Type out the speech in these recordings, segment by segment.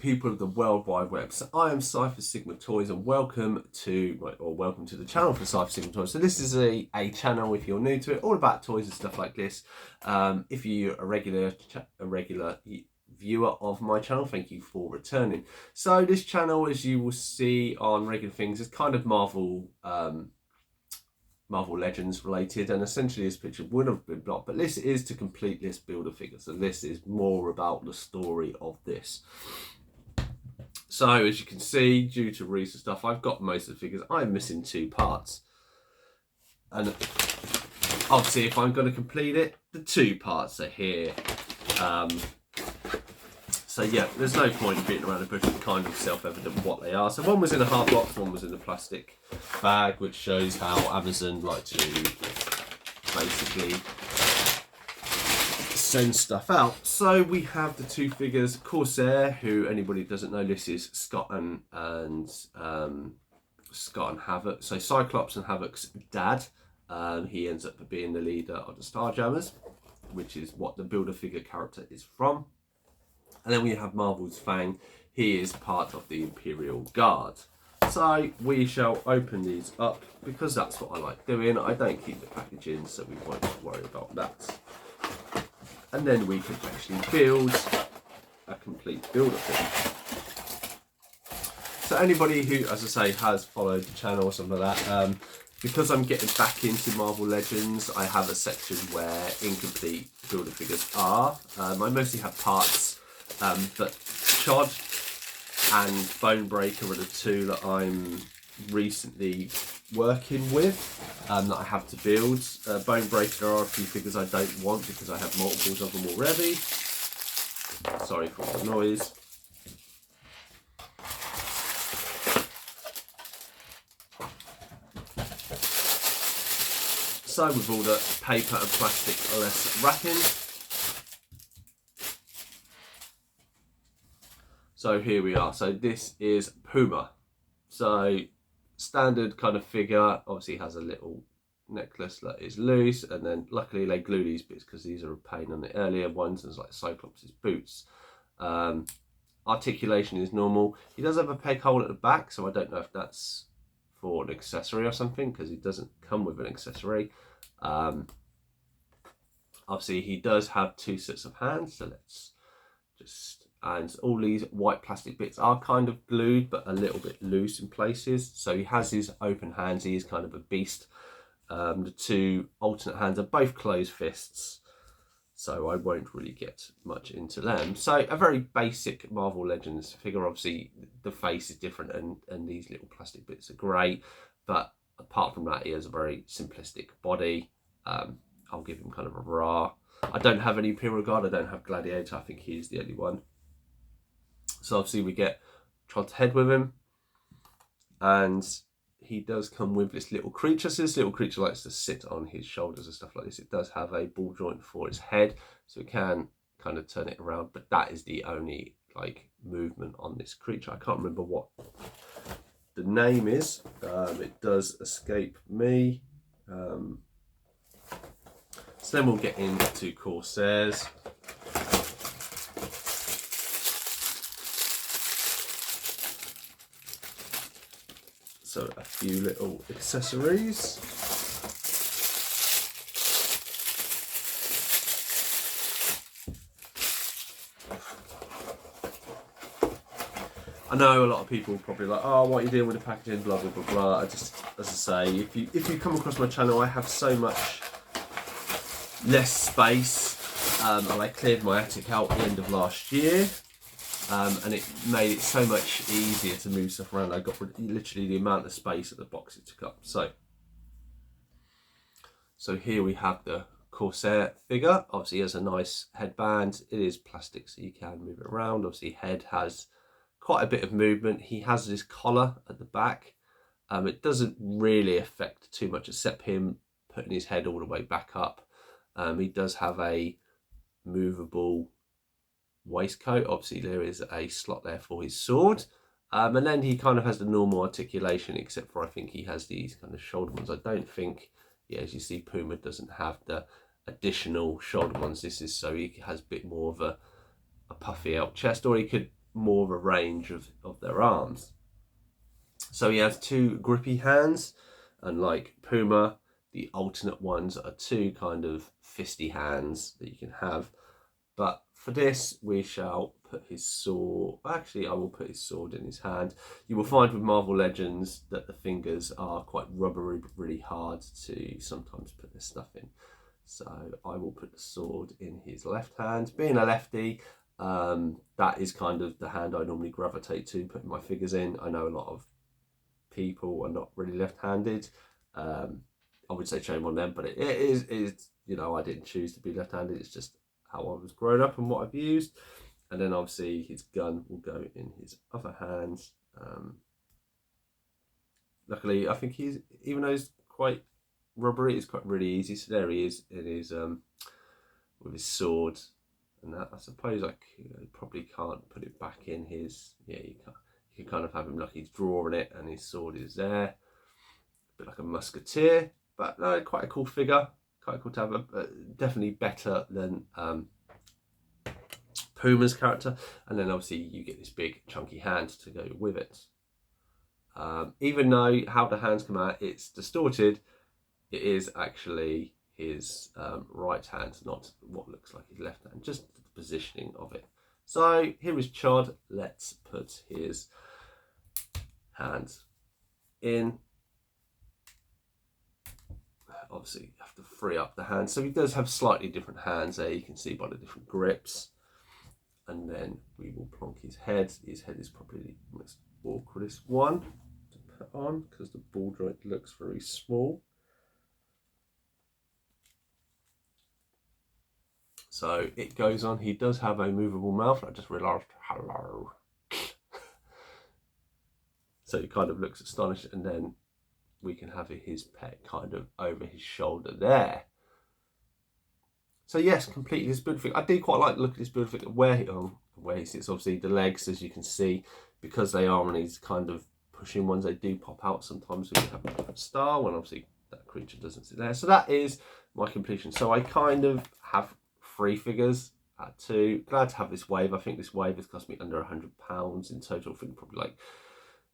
people of the World Wide Web. So I am Cypher Sigma Toys, and welcome to the channel for Cypher Sigma Toys. So this is a channel, if you're new to it, all about toys and stuff like this. If you're a regular viewer of my channel, thank you for returning. So this channel, as you will see on regular things, is kind of Marvel Legends related, and essentially this picture would have been blocked, but this is to complete this builder figure, so this is more about the story of this. So as you can see, due to recent stuff, I've got most of the figures. I'm missing 2 parts, and obviously if I'm going to complete it, the 2 parts are here. So yeah, there's no point beating around the bush. It's kind of self-evident what they are. So one was in a hard box, one was in a plastic bag, which shows how Amazon like to basically send stuff out. So we have the 2 figures, Corsair, who anybody who doesn't know, this is Scott and Havoc. So Cyclops and Havoc's dad. He ends up being the leader of the Starjammers, which is what the Build-A-Figure character is from. And then we have Marvel's Fang. He is part of the Imperial Guard. So we shall open these up because that's what I like doing. I don't keep the packaging, so we won't worry about that. And then we can actually build a complete Build-A-Figure. So anybody who, as I say, has followed the channel or something like that, because I'm getting back into Marvel Legends, I have a section where incomplete Build-A-Figures are. I mostly have parts. But Chod and Bonebreaker are the 2 that I'm recently working with, that I have to build. Bonebreaker are a few figures I don't want because I have multiples of them already. Sorry for the noise. So with all the paper and plastic less wrapping. So here we are. So this is Puma. So standard kind of figure. Obviously has a little necklace that is loose, and then luckily they glue these bits because these are a pain on the earlier ones. There's like Cyclops' boots. Articulation is normal. He does have a peg hole at the back, so I don't know if that's for an accessory or something because he doesn't come with an accessory. Obviously he does have 2 sets of hands, so let's just... And all these white plastic bits are kind of glued, but a little bit loose in places. So he has his open hands. He is kind of a beast. The 2 alternate hands are both closed fists, so I won't really get much into them. So a very basic Marvel Legends figure. Obviously, the face is different, and these little plastic bits are great. But apart from that, he has a very simplistic body. I'll give him kind of a raw. I don't have any Imperial Guard. I don't have Gladiator. I think he is the only one. So obviously we get Chod's head with him, and he does come with this little creature. So this little creature likes to sit on his shoulders and stuff like this. It does have a ball joint for its head, so it can kind of turn it around, but that is the only like movement on this creature. I can't remember what the name is. It does escape me. So then we'll get into Corsairs. So a few little accessories. I know a lot of people probably like, oh, what are you doing with the packaging, blah blah blah blah. As I say, if you come across my channel, I have so much less space, and I cleared my attic out at the end of last year. And it made it so much easier to move stuff around. I got literally the amount of space that the box it took up. So here we have the Corsair figure. Obviously, he has a nice headband. It is plastic, so you can move it around. Obviously, head has quite a bit of movement. He has this collar at the back. It doesn't really affect too much, except him putting his head all the way back up. He does have a movable waistcoat. Obviously there is a slot there for his sword, and then he kind of has the normal articulation, except for I think he has these kind of shoulder ones. I don't think, yeah, as you see, Puma doesn't have the additional shoulder ones. This is so he has a bit more of a puffy out chest, or he could more of a range of their arms. So he has 2 grippy hands, and like Puma, the alternate ones are 2 kind of fisty hands that you can have. But for this, we shall put his sword. Actually, I will put his sword in his hand. You will find with Marvel Legends that the fingers are quite rubbery, but really hard to sometimes put this stuff in. So I will put the sword in his left hand. Being a lefty, that is kind of the hand I normally gravitate to, putting my figures in. I know a lot of people are not really left-handed. I would say shame on them, but it is, you know, I didn't choose to be left-handed. It's just how I was grown up and what I've used. And then obviously his gun will go in his other hand. Luckily, I think he's, even though he's quite rubbery, it's quite really easy. So there he is in his with his sword, and that, I suppose you probably can't put it back in his. Yeah, you can't. You can kind of have him like he's drawing it, and his sword is there, a bit like a musketeer. But no, quite a cool figure. Quite cool to have. Definitely better than Puma's character. And then obviously you get this big chunky hand to go with it. Even though how the hands come out, it's distorted, it is actually his right hand, not what looks like his left hand, just the positioning of it. So here is Chod. Let's put his hands in. Obviously you have to free up the hands, so he does have slightly different hands there, you can see by the different grips. And then we will plonk his head. His head is probably the most awkwardest one to put on because the ball joint looks very small. So it goes on. He does have a movable mouth. I just realised, hello. So he kind of looks astonished, and then we can have his pet kind of over his shoulder there. So yes, completely this build figure. I do quite like the look at this build figure where he sits. Obviously the legs, as you can see, because they are on these kind of pushing ones, they do pop out sometimes. We have a star when obviously that creature doesn't sit there. So that is my completion. So I kind of have 3 figures at 2. Glad to have this wave. I think this wave has cost me under £100 in total.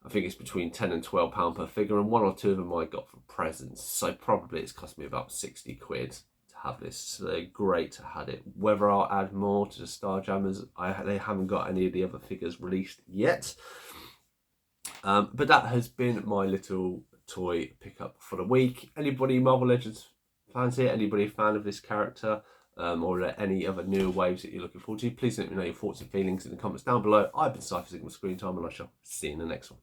I think it's between £10 and £12 per figure, and 1 or 2 of them I got for presents. So probably it's cost me about 60 quid to have this. So great to have it. Whether I'll add more to the Starjammers, they haven't got any of the other figures released yet. But that has been my little toy pickup for the week. Anybody Marvel Legends fans here? Anybody a fan of this character? Or any other newer waves that you're looking forward to, please let me know your thoughts and feelings in the comments down below. I've been Cypher Sigma Screen Time, and I shall see you in the next one.